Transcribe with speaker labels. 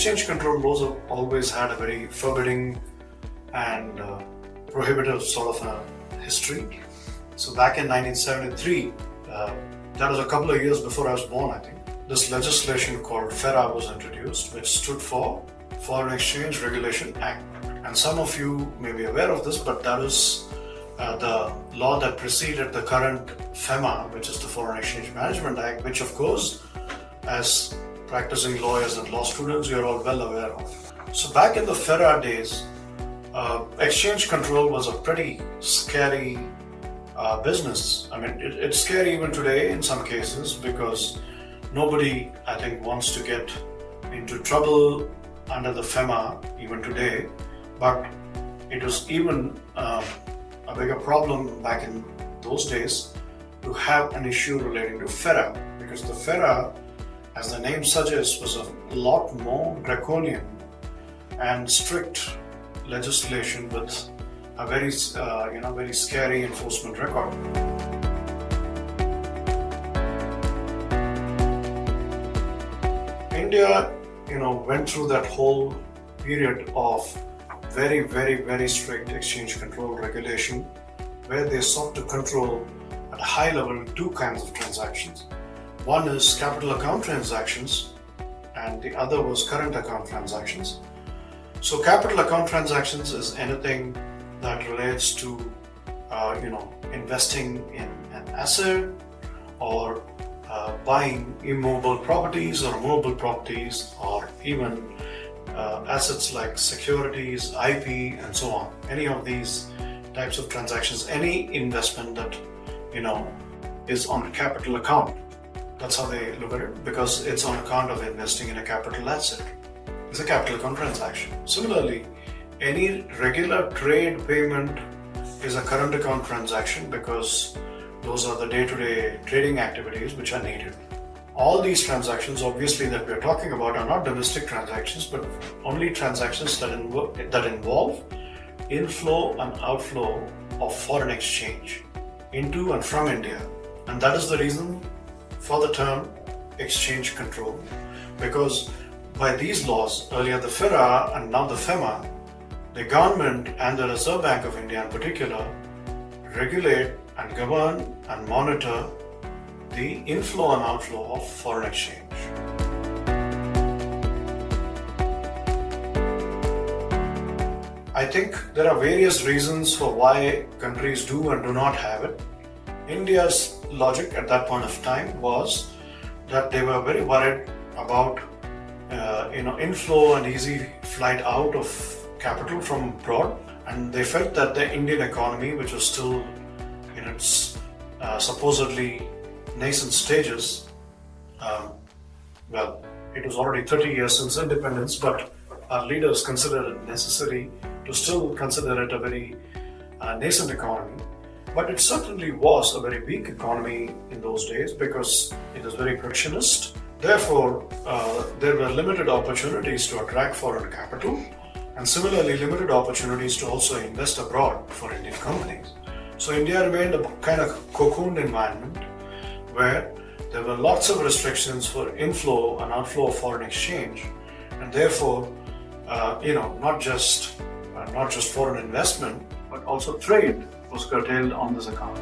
Speaker 1: exchange control laws have always had a very forbidding and prohibitive sort of a history. So back in 1973, that was a couple of years before I was born, I think, this legislation called FERA was introduced, which stood for Foreign Exchange Regulation Act. And some of you may be aware of this, but that is the law that preceded the current FEMA, which is the Foreign Exchange Management Act, which of course, as practicing lawyers and law students, you're all well aware of. So back in the FERA days, exchange control was a pretty scary business. I mean, it's scary even today in some cases because nobody, I think, wants to get into trouble under the FEMA even today. But it was even a bigger problem back in those days to have an issue relating to FERA, because the FERA, as the name suggests, was a lot more draconian and strict legislation with a very scary enforcement record. India, went through that whole period of very, very, very strict exchange control regulation, where they sought to control at a high level two kinds of transactions. One is capital account transactions, and the other was current account transactions. So capital account transactions is anything that relates to investing in an asset or buying immobile properties or mobile properties, or even assets like securities, IP, and so on. Any of these types of transactions, any investment that is on a capital account. That's how they look at it, because it's on account of investing in a capital asset. It's a capital account transaction. Similarly, any regular trade payment is a current account transaction, because those are the day-to-day trading activities which are needed. All these transactions, obviously, that we are talking about are not domestic transactions, but only transactions that involve inflow and outflow of foreign exchange into and from India. And that is the reason for the term exchange control, because by these laws, earlier the FERA and now the FEMA, the government and the Reserve Bank of India in particular regulate and govern and monitor the inflow and outflow of foreign exchange. I think there are various reasons for why countries do and do not have it. India's logic at that point of time was that they were very worried about inflow and easy flight out of capital from abroad, and they felt that the Indian economy, which was still in its supposedly nascent stages, it was already 30 years since independence, but our leaders considered it necessary to still consider it a very nascent economy. But it certainly was a very weak economy in those days because it was very protectionist. Therefore, there were limited opportunities to attract foreign capital, and similarly limited opportunities to also invest abroad for Indian companies. So India remained a kind of cocooned environment where there were lots of restrictions for inflow and outflow of foreign exchange, and therefore, not just foreign investment, but also trade was curtailed on this account.